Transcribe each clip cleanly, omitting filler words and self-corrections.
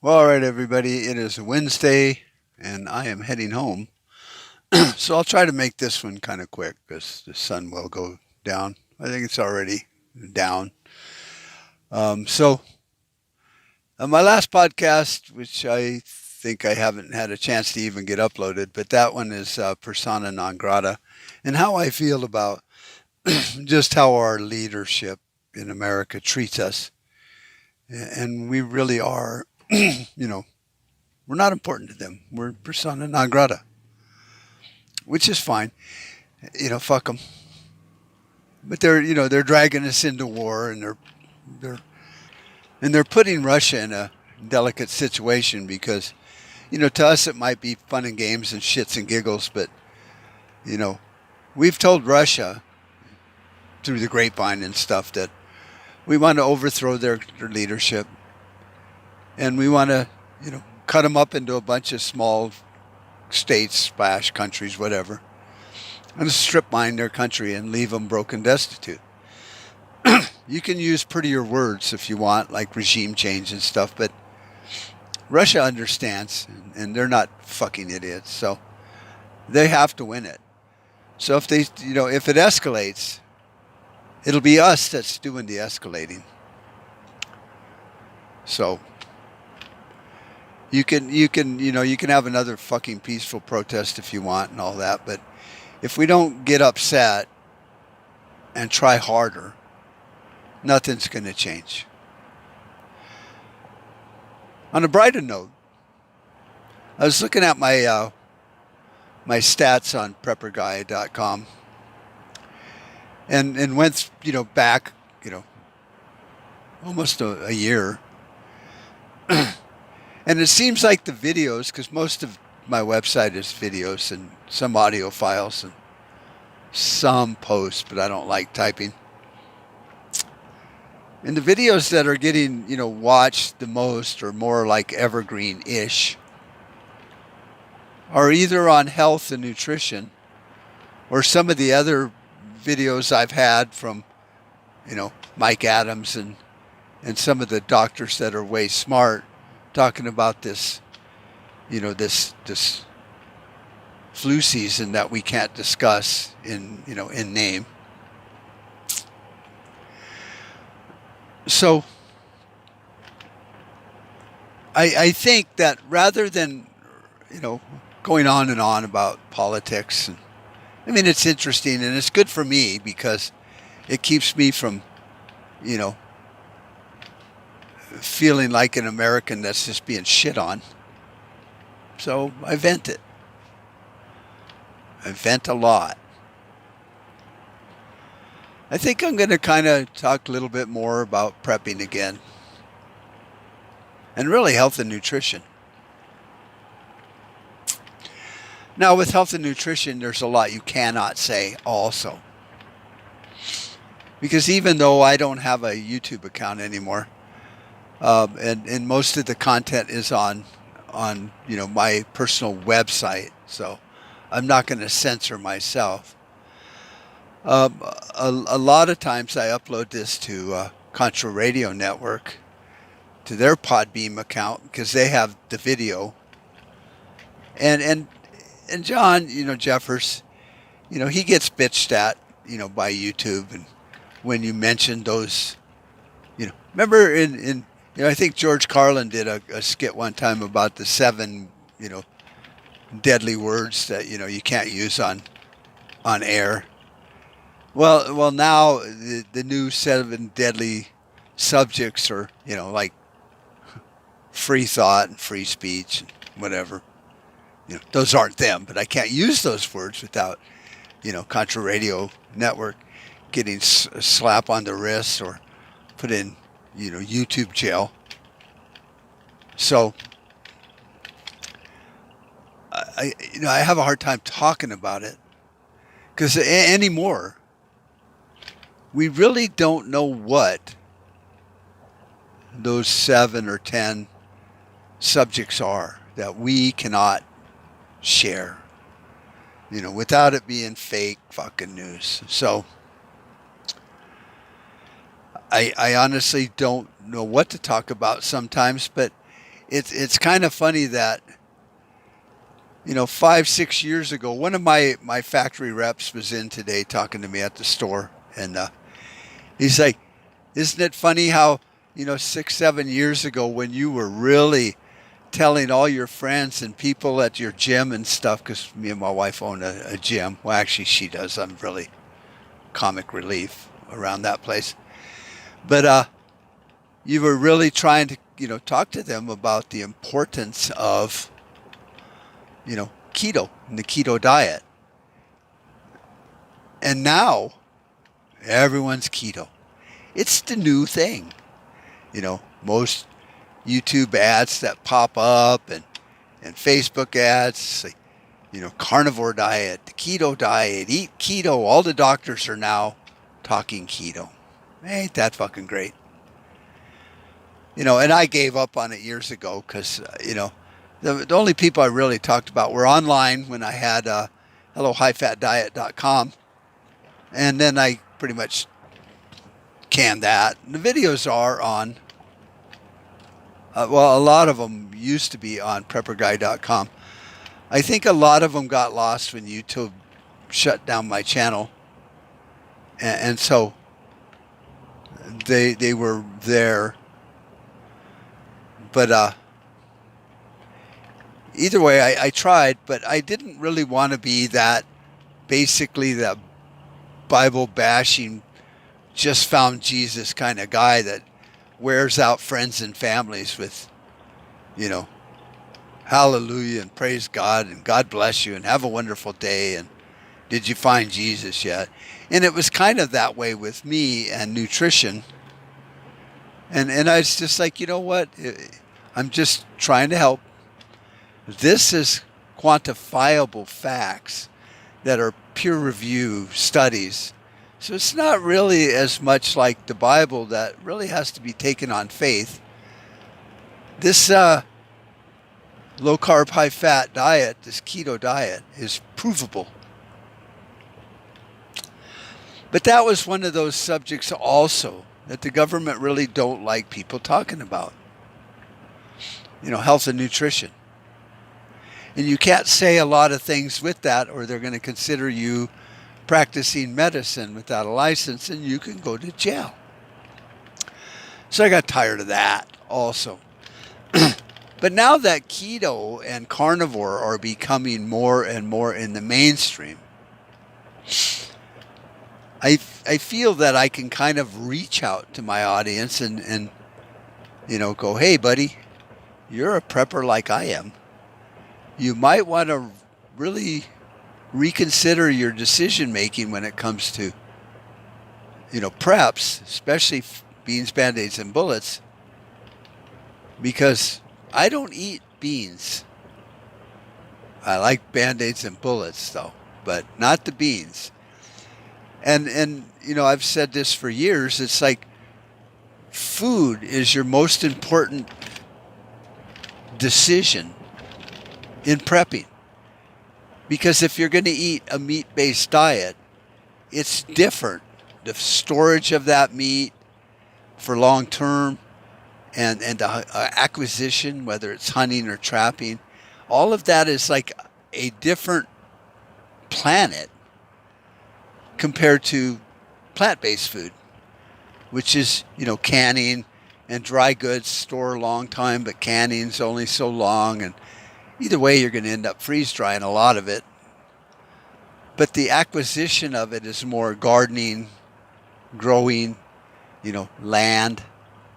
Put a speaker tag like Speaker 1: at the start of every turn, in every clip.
Speaker 1: Well, all right, everybody. It is Wednesday, and I am heading home. So I'll try to make this one kind of quick because the sun will go down. I think it's already down. So my last podcast, which I think I haven't had a chance to even get uploaded, but that one is persona non grata, and how I feel about just how our leadership in America treats us, and we really are, we're not important to them. We're persona non grata, which is fine. Fuck them. But they're dragging us into war, and they're they're putting Russia in a delicate situation because to us it might be fun and games and shits and giggles, but you know we've told Russia through the grapevine and stuff that we want to overthrow their leadership, and we want to cut them up into a bunch of small states, splash countries, whatever, and strip mine their country and leave them broken, destitute. You can use prettier words if you want, like regime change and stuff, but Russia understands, and they're not fucking idiots, so they have to win it. So if it escalates, it'll be us that's doing the escalating. So you can have another fucking peaceful protest if you want and all that, but if we don't get upset and try harder, nothing's going to change. On a brighter note, I was looking at my stats on prepperguy.com and went back almost a year, and it seems like the videos, because most of my website is videos and some audio files and some posts, but I don't like typing. And the videos that are getting watched the most or more like evergreen-ish are either on health and nutrition or some of the other videos I've had from Mike Adams and some of the doctors that are way smart talking about this this flu season that we can't discuss in name. So I think that rather than going on and on about politics, and I mean it's interesting and it's good for me because it keeps me from you know feeling like an American that's just being shit on. So I vent it. I vent a lot. I think I'm going to kind of talk a little bit more about prepping again and really health and nutrition. Now, with health and nutrition, there's a lot you cannot say also. Because even though I don't have a YouTube account anymore, and most of the content is on my personal website, so I'm not going to censor myself. A lot of times I upload this to Contra Radio Network, to their Podbeam account because they have the video. And John, Jeffers, he gets bitched at, by YouTube, and when you mention those, remember I think George Carlin did a skit one time about the seven, deadly words that you can't use on air. Well, now the new seven deadly subjects are, like free thought and free speech and whatever. Those aren't them, but I can't use those words without, Contra Radio Network getting a slap on the wrist or put in, YouTube jail. So I have a hard time talking about it because anymore, we really don't know what those 7 or 10 subjects are that we cannot share, without it being fake fucking news. So I honestly don't know what to talk about sometimes, but it's kind of funny that 5 6 years ago, one of my factory reps was in today talking to me at the store, and he's like, "Isn't it funny how 6 7 years ago when you were really telling all your friends and people at your gym and stuff, because me and my wife own a gym. Well, actually, she does. I'm really comic relief around that place. But you were really trying to, talk to them about the importance of, keto and the keto diet. And now everyone's keto. It's the new thing. Most YouTube ads that pop up and Facebook ads say, carnivore diet, the keto diet, eat keto. All the doctors are now talking keto. Ain't that fucking great? And I gave up on it years ago because, the only people I really talked about were online when I had hellohighfatdiet.com. And then I pretty much canned that. And the videos are on, a lot of them used to be on prepperguy.com. I think a lot of them got lost when YouTube shut down my channel. And so they were there. But either way, I tried, but I didn't really want to be that, basically that Bible bashing, just found Jesus kind of guy that wears out friends and families with, hallelujah and praise God and God bless you and have a wonderful day and did you find Jesus yet? And it was kind of that way with me and nutrition. And I was just like, you know what? I'm just trying to help. This is quantifiable facts that are peer review studies. So it's not really as much like the Bible that really has to be taken on faith. This low carb, high fat diet, this keto diet, is provable. But that was one of those subjects also that the government really don't like people talking about. Health and nutrition. And you can't say a lot of things with that or they're going to consider you practicing medicine without a license and you can go to jail. So I got tired of that also. But now that keto and carnivore are becoming more and more in the mainstream, I feel that I can kind of reach out to my audience and go, hey, buddy, you're a prepper like I am. You might want to really reconsider your decision making when it comes to, preps, especially beans, Band-Aids, and bullets, because I don't eat beans. I like Band-Aids and bullets, though, but not the beans. And I've said this for years. It's like food is your most important decision in prepping. Because if you're going to eat a meat-based diet, it's different. The storage of that meat for long term and the acquisition, whether it's hunting or trapping, all of that is like a different planet compared to plant-based food, which is, canning and dry goods store a long time, but canning's only so long. And either way, you're going to end up freeze drying a lot of it. But the acquisition of it is more gardening, growing, land,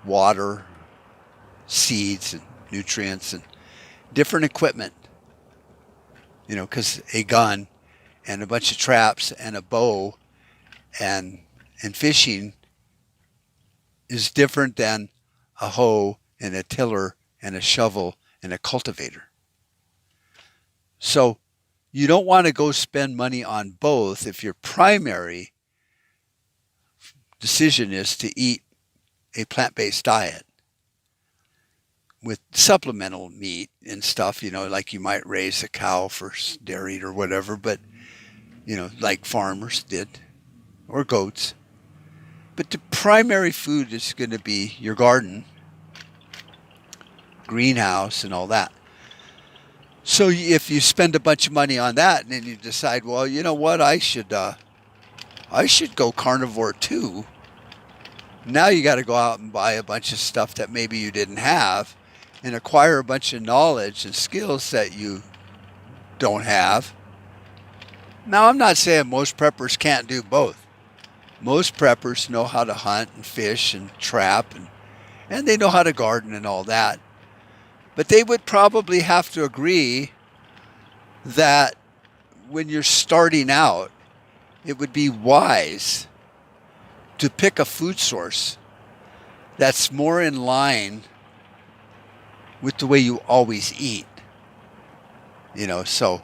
Speaker 1: water, seeds and nutrients and different equipment. Because a gun and a bunch of traps and a bow and fishing is different than a hoe and a tiller and a shovel and a cultivator. So you don't want to go spend money on both if your primary decision is to eat a plant-based diet with supplemental meat and stuff, like you might raise a cow for dairy or whatever, but, like farmers did, or goats. But the primary food is going to be your garden greenhouse and all that. So if you spend a bunch of money on that and then you decide, well, you know what, I should go carnivore too. Now you got to go out and buy a bunch of stuff that maybe you didn't have and acquire a bunch of knowledge and skills that you don't have. Now, I'm not saying most preppers can't do both. Most preppers know how to hunt and fish and trap and they know how to garden and all that. But they would probably have to agree that when you're starting out, it would be wise to pick a food source that's more in line with the way you always eat. So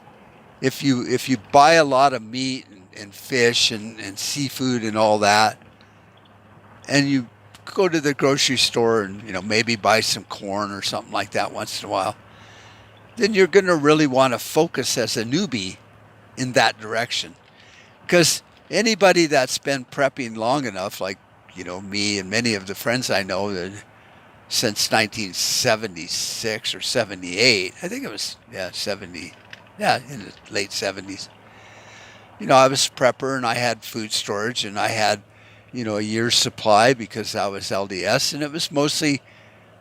Speaker 1: if you buy a lot of meat and fish and seafood and all that, and you go to the grocery store and maybe buy some corn or something like that once in a while, then you're going to really want to focus as a newbie in that direction. Because anybody that's been prepping long enough, like me and many of the friends I know that since 1976 or 78, I think it was 70, in the late 70s. I was a prepper and I had food storage and I had a year's supply because I was LDS, and it was mostly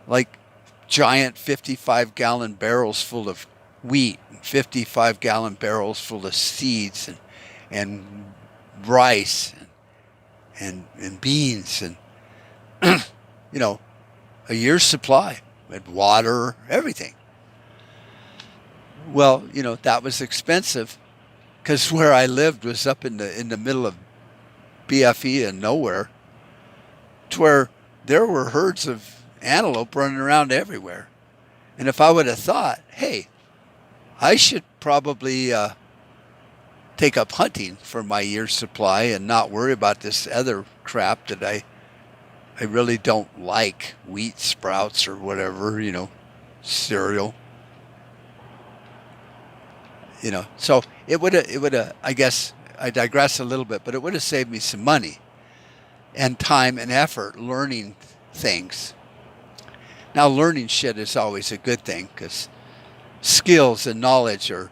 Speaker 1: like giant 55-gallon barrels full of wheat, 55-gallon barrels full of seeds and rice and beans and a year's supply with water, everything. Well, that was expensive because where I lived was up in the middle of BFE and nowhere, to where there were herds of antelope running around everywhere. And if I would have thought, hey, I should probably take up hunting for my year's supply and not worry about this other crap that I really don't like, wheat sprouts or whatever, cereal. So it would have, I guess, I digress a little bit, but it would have saved me some money and time and effort learning things. Now, learning shit is always a good thing because skills and knowledge are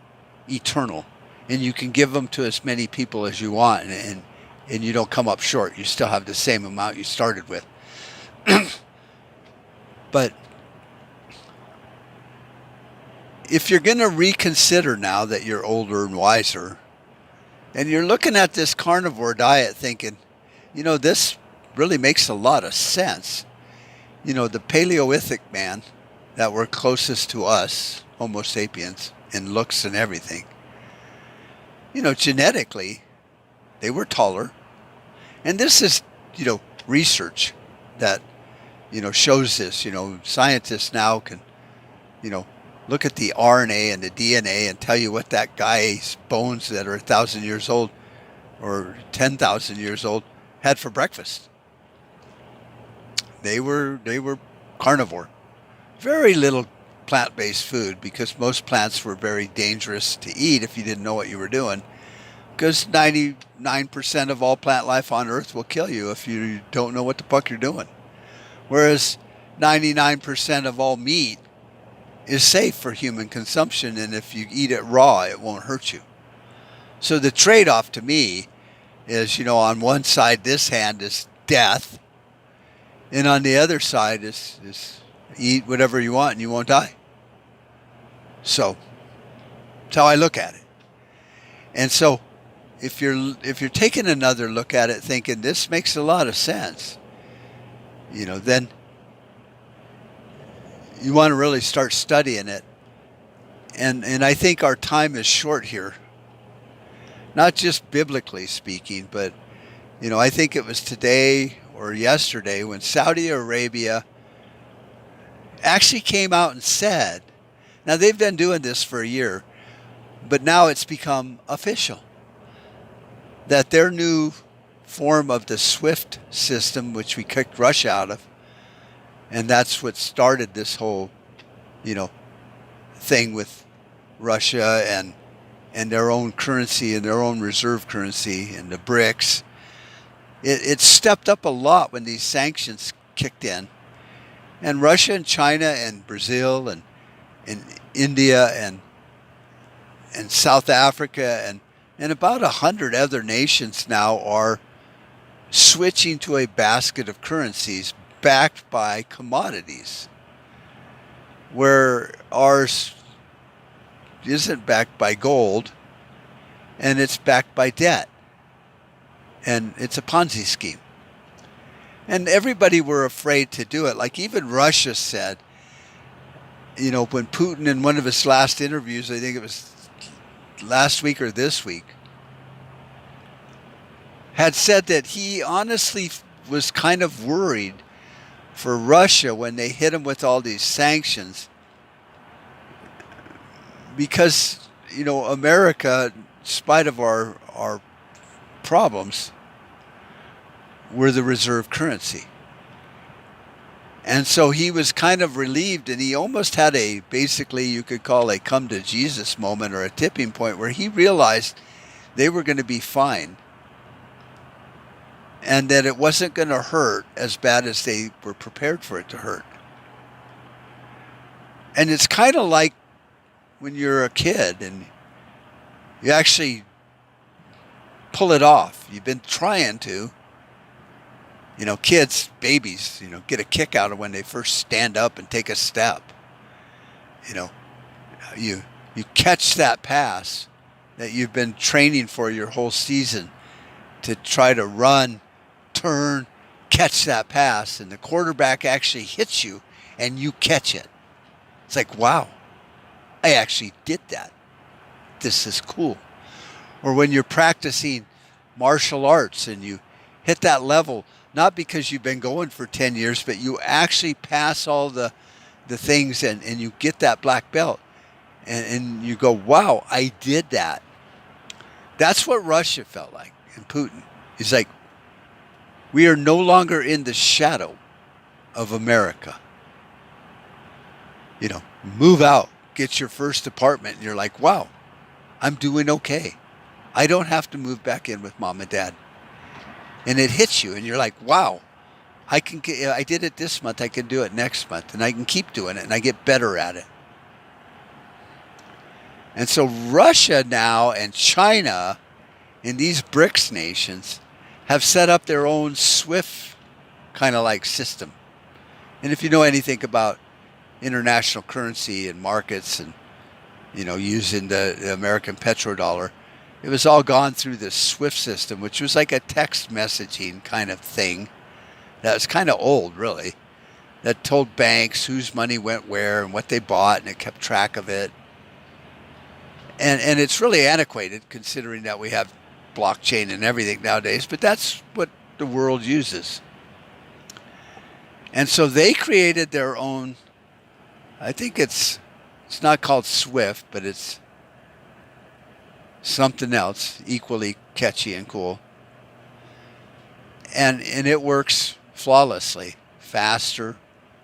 Speaker 1: eternal, and you can give them to as many people as you want, and you don't come up short. You still have the same amount you started with. But if you're going to reconsider now that you're older and wiser, and you're looking at this carnivore diet thinking, this really makes a lot of sense. The Paleolithic man that were closest to us, Homo sapiens, in looks and everything, genetically, they were taller. And this is, research that, shows this. Scientists now can, look at the RNA and the DNA and tell you what that guy's bones that are 1,000 years old or 10,000 years old had for breakfast. They were carnivore. Very little plant-based food because most plants were very dangerous to eat if you didn't know what you were doing. Because 99% of all plant life on Earth will kill you if you don't know what the fuck you're doing. Whereas 99% of all meat is safe for human consumption, and if you eat it raw, it won't hurt you. So the trade-off to me is, on one side, this hand is death, and on the other side is eat whatever you want and you won't die. So that's how I look at it. And so if you're taking another look at it thinking this makes a lot of sense, then you want to really start studying it. And I think our time is short here. Not just biblically speaking, but, I think it was today or yesterday when Saudi Arabia actually came out and said, now they've been doing this for a year, but now it's become official, that their new form of the SWIFT system, which we kicked Russia out of, and that's what started this whole, thing with Russia and their own currency and their own reserve currency and the BRICS. It stepped up a lot when these sanctions kicked in. And Russia and China and Brazil and India and South Africa and about 100 other nations now are switching to a basket of currencies backed by commodities, where ours isn't backed by gold and it's backed by debt. And it's a Ponzi scheme. And everybody were afraid to do it. Like even Russia said, when Putin in one of his last interviews, I think it was last week or this week, had said that he honestly was kind of worried for Russia when they hit him with all these sanctions because, America, in spite of our problems, were the reserve currency. And so he was kind of relieved, and he almost had basically you could call a come to Jesus moment or a tipping point where he realized they were going to be fine and that it wasn't going to hurt as bad as they were prepared for it to hurt. And it's kind of like when you're a kid and you actually pull it off. You've been trying to. Kids, babies, get a kick out of when they first stand up and take a step. You catch that pass that you've been training for your whole season to try to run, turn, catch that pass, and the quarterback actually hits you and you catch it. It's like, wow, I actually did that. This is cool. Or when you're practicing martial arts and you hit that level, not because you've been going for 10 years, but you actually pass all the things and you get that black belt. And you go, wow, I did that. That's what Russia felt like, and Putin. He's like, we are no longer in the shadow of America. Move out, get your first apartment, and you're like, wow, I'm doing okay. I don't have to move back in with mom and dad. And it hits you, and you're like, wow, I did it this month, I can do it next month, and I can keep doing it, and I get better at it. And so Russia now and China and these BRICS nations have set up their own SWIFT kind of like system. And if you know anything about international currency and markets and, using the American petrodollar, it was all gone through the SWIFT system, which was like a text messaging kind of thing that was kind of old, really, that told banks whose money went where and what they bought, and it kept track of it. And it's really antiquated considering that we have blockchain and everything nowadays, but that's what the world uses. And so they created their own, I think it's not called SWIFT, but it's something else equally catchy and cool. And it works flawlessly, faster.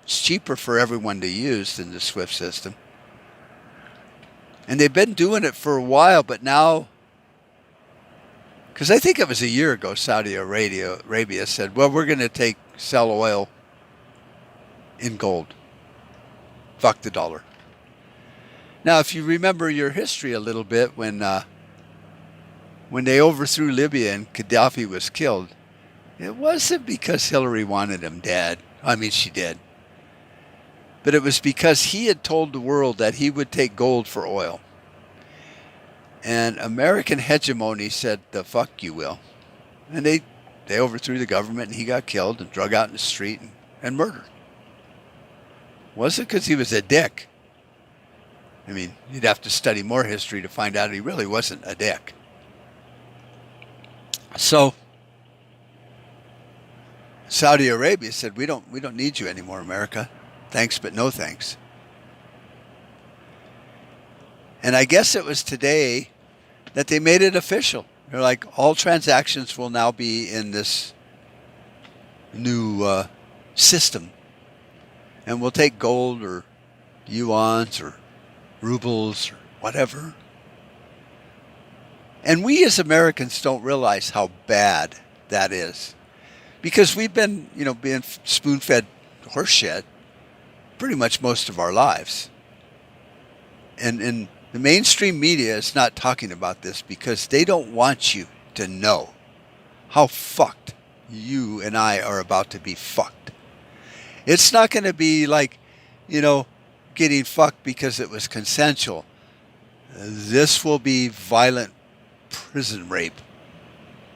Speaker 1: It's cheaper for everyone to use than the SWIFT system. And they've been doing it for a while, but now, because I think it was a year ago, Saudi Arabia said, well, we're going to sell oil in gold. Fuck the dollar. Now, if you remember your history a little bit, when they overthrew Libya and Gaddafi was killed, it wasn't because Hillary wanted him dead. I mean, she did. But it was because he had told the world that he would take gold for oil. And American hegemony said, the fuck you will. And they overthrew the government, and he got killed and drug out in the street and murdered. Wasn't because he was a dick. I mean, you'd have to study more history to find out he really wasn't a dick. So Saudi Arabia said, we don't need you anymore, America. Thanks, but no thanks. And I guess it was today that they made it official. They're like, all transactions will now be in this new system. And we'll take gold or yuans or rubles or whatever. And we as Americans don't realize how bad that is. Because we've been, being spoon-fed horse shit pretty much most of our lives. And the mainstream media is not talking about this because they don't want you to know how fucked you and I are about to be fucked. It's not going to be like, getting fucked because it was consensual. This will be violent prison rape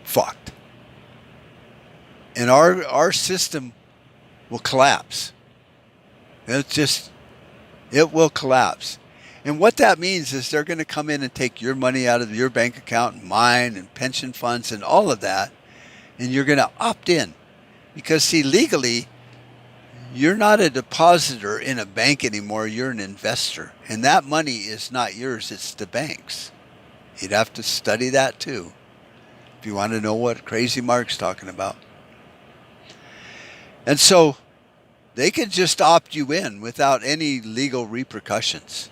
Speaker 1: fucked. And our system will collapse. It will collapse. And what that means is they're going to come in and take your money out of your bank account and mine and pension funds and all of that. And you're going to opt in. Because, see, legally, you're not a depositor in a bank anymore. You're an investor. And that money is not yours. It's the bank's. You'd have to study that too, if you want to know what Crazy Mark's talking about. And so they could just opt you in without any legal repercussions.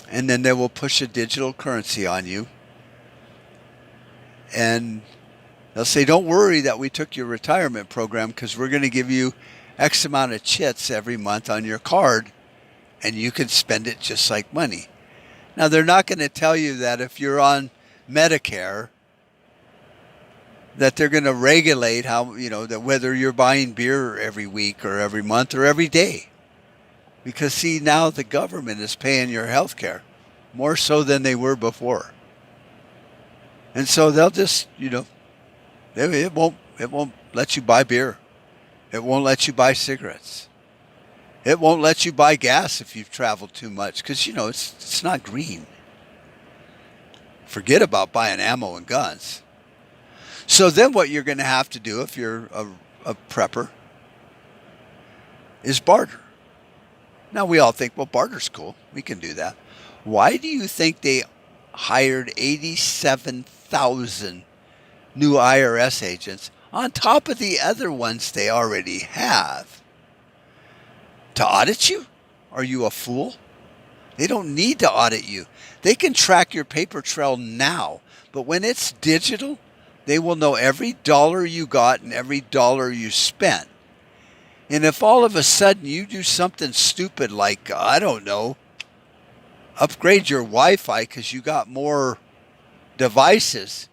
Speaker 1: And then they will push a digital currency on you. And they'll say, don't worry that we took your retirement program because we're going to give you X amount of chits every month on your card and you can spend it just like money. Now, they're not going to tell you that if you're on Medicare, that they're going to regulate how, that whether you're buying beer every week or every month or every day. Because, see, now the government is paying your health care more so than they were before. And so they'll just, it won't let you buy beer. It won't let you buy cigarettes. It won't let you buy gas if you've traveled too much because, it's not green. Forget about buying ammo and guns. So then what you're going to have to do if you're a prepper is barter. Now we all think, well, barter's cool. We can do that. Why do you think they hired 87,000 new IRS agents on top of the other ones they already have? To audit you? Are you a fool? They don't need to audit you. They can track your paper trail now. But when it's digital, they will know every dollar you got and every dollar you spent. And if all of a sudden you do something stupid like, I don't know, upgrade your Wi-Fi because you got more devices,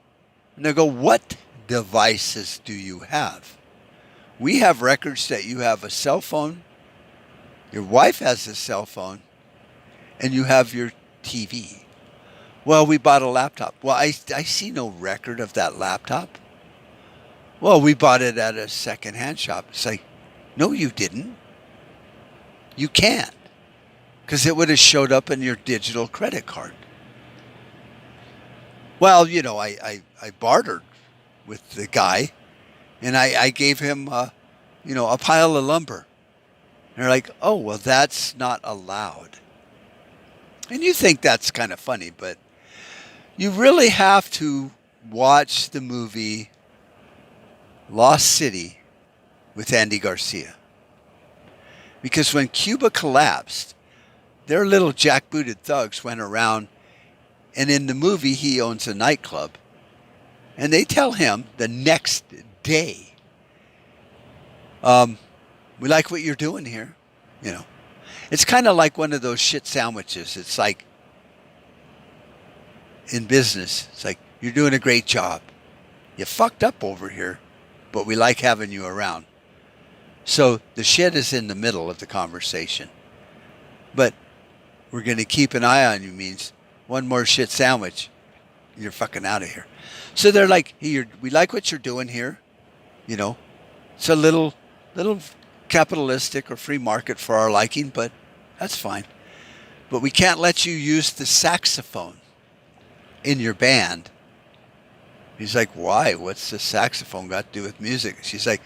Speaker 1: and they go, what devices do you have? We have records that you have a cell phone, your wife has a cell phone, and you have your TV. Well, we bought a laptop. Well, I see no record of that laptop. Well, we bought it at a secondhand shop. It's like, no, you didn't. You can't. Because it would have showed up in your digital credit card. Well, I bartered with the guy, and I gave him, a pile of lumber. And they're like, oh, well, that's not allowed. And you think that's kind of funny, but you really have to watch the movie Lost City with Andy Garcia. Because when Cuba collapsed, their little jackbooted thugs went around, and in the movie he owns a nightclub, and they tell him the next day, we like what you're doing here. It's kind of like one of those shit sandwiches. It's like, in business, it's like, you're doing a great job. You fucked up over here, but we like having you around. So the shit is in the middle of the conversation. But we're going to keep an eye on you means one more shit sandwich, you're fucking out of here. So they're like, hey, we like what you're doing here. It's a little capitalistic or free market for our liking, but that's fine. But we can't let you use the saxophone in your band. He's like, why? What's the saxophone got to do with music? She's like,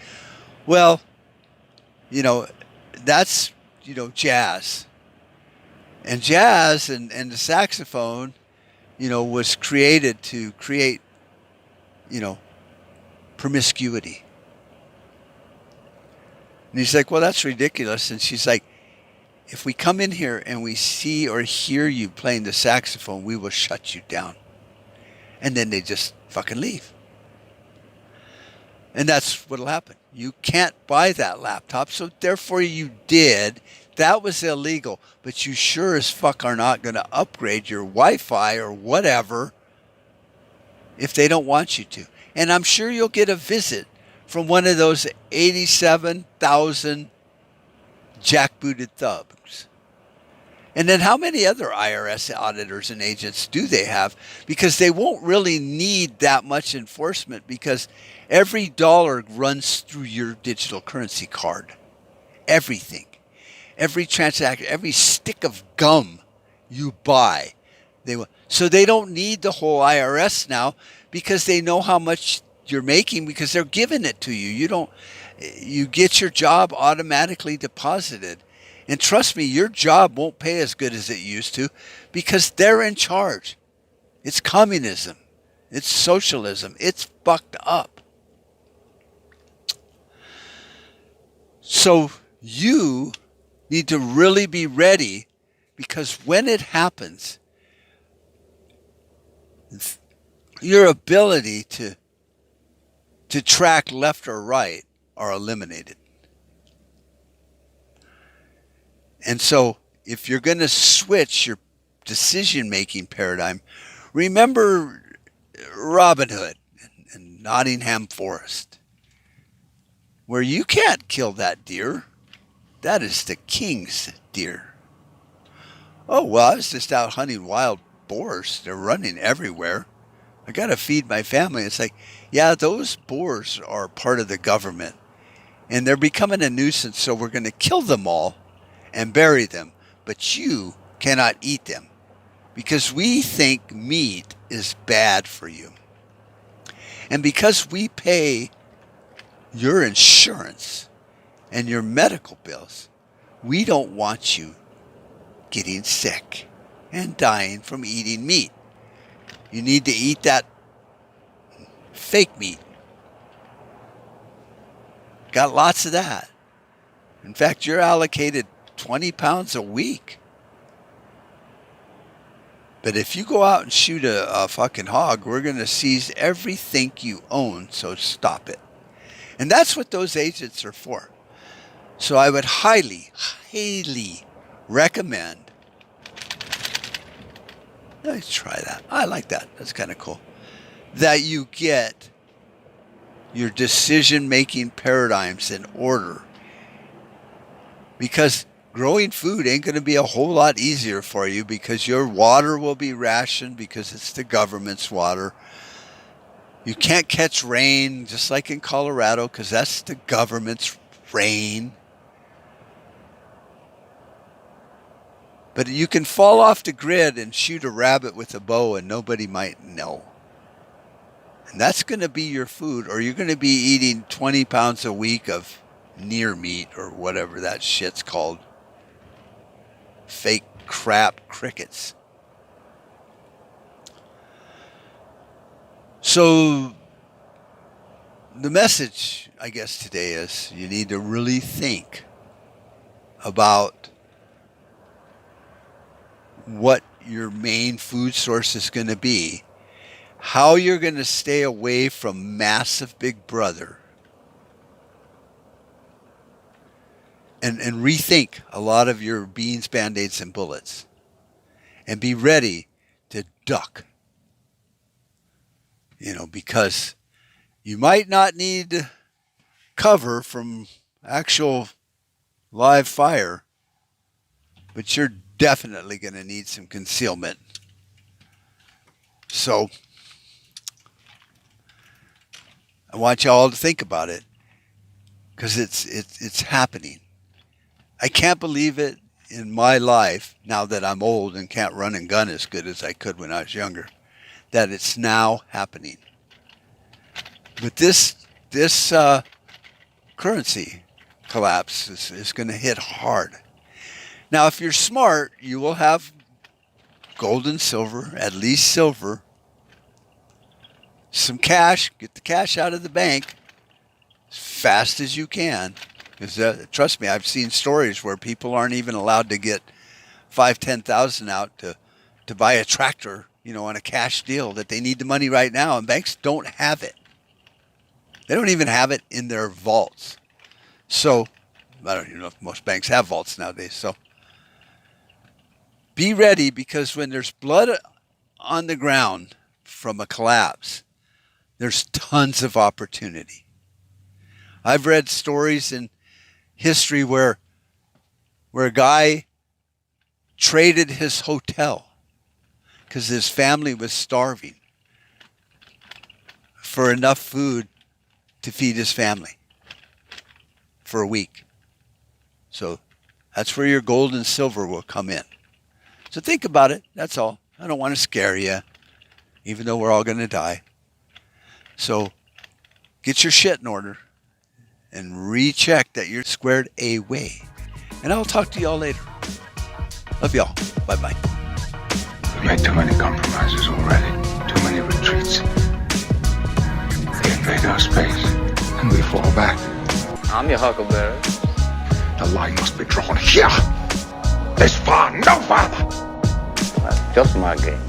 Speaker 1: well, that's, jazz. And jazz and the saxophone, was created to create, promiscuity. And he's like, well, that's ridiculous. And she's like, if we come in here and we see or hear you playing the saxophone, we will shut you down. And then they just fucking leave. And that's what'll happen. You can't buy that laptop, so therefore you did. That was illegal, but you sure as fuck are not going to upgrade your Wi-Fi or whatever if they don't want you to. And I'm sure you'll get a visit from one of those 87,000 jackbooted thugs. And then how many other IRS auditors and agents do they have? Because they won't really need that much enforcement because every dollar runs through your digital currency card. Everything. Every transaction, every stick of gum you buy. So they don't need the whole IRS now because they know how much you're making because they're giving it to you. You get your job automatically deposited. And trust me, your job won't pay as good as it used to because they're in charge. It's communism. It's socialism. It's fucked up. So you need to really be ready because when it happens, your ability to track left or right are eliminated. And so if you're going to switch your decision-making paradigm, remember Robin Hood and Nottingham Forest, where you can't kill that deer. That is the king's deer. Oh, well, I was just out hunting wild boars. They're running everywhere. I got to feed my family. It's like, yeah, those boars are part of the government, and they're becoming a nuisance, so we're going to kill them all and bury them, but you cannot eat them because we think meat is bad for you. And because we pay your insurance and your medical bills, we don't want you getting sick and dying from eating meat. You need to eat that fake meat. Got lots of that. In fact, you're allocated 20 pounds a week. But if you go out and shoot a fucking hog, we're going to seize everything you own, so stop it. And that's what those agents are for. So I would highly, highly recommend. Let's try that. I like that. That's kind of cool. That you get your decision-making paradigms in order. Because growing food ain't going to be a whole lot easier for you because your water will be rationed because it's the government's water. You can't catch rain just like in Colorado because that's the government's rain. But you can fall off the grid and shoot a rabbit with a bow and nobody might know. And that's going to be your food, or you're going to be eating 20 pounds a week of near meat or whatever that shit's called. Fake crap crickets. So the message, I guess, today is you need to really think about what your main food source is going to be, how you're going to stay away from massive Big Brother, and rethink a lot of your beans, Band-Aids, and bullets, and be ready to duck. Because you might not need cover from actual live fire, but you're definitely going to need some concealment. So I want you all to think about it because it's happening. I can't believe it in my life now that I'm old and can't run and gun as good as I could when I was younger, that it's now happening. But this currency collapse is going to hit hard. Now, if you're smart, you will have gold and silver, at least silver, some cash, get the cash out of the bank as fast as you can. Because trust me, I've seen stories where people aren't even allowed to get $5,000-$10,000 out to buy a tractor, on a cash deal, that they need the money right now, and banks don't have it. They don't even have it in their vaults. So, I don't even know if most banks have vaults nowadays. So, be ready, because when there's blood on the ground from a collapse, there's tons of opportunity. I've read stories in history where a guy traded his hotel because his family was starving for enough food to feed his family for a week. So that's where your gold and silver will come in. So think about it. That's all. I don't want to scare you, even though we're all going to die. So get your shit in order and recheck that you're squared away. And I'll talk to y'all later. Love y'all. Bye-bye.
Speaker 2: We've made too many compromises already. Too many retreats. They invade our space, and we fall back.
Speaker 3: I'm your huckleberry.
Speaker 2: The line must be drawn here. This far, no farther.
Speaker 3: That's just my game.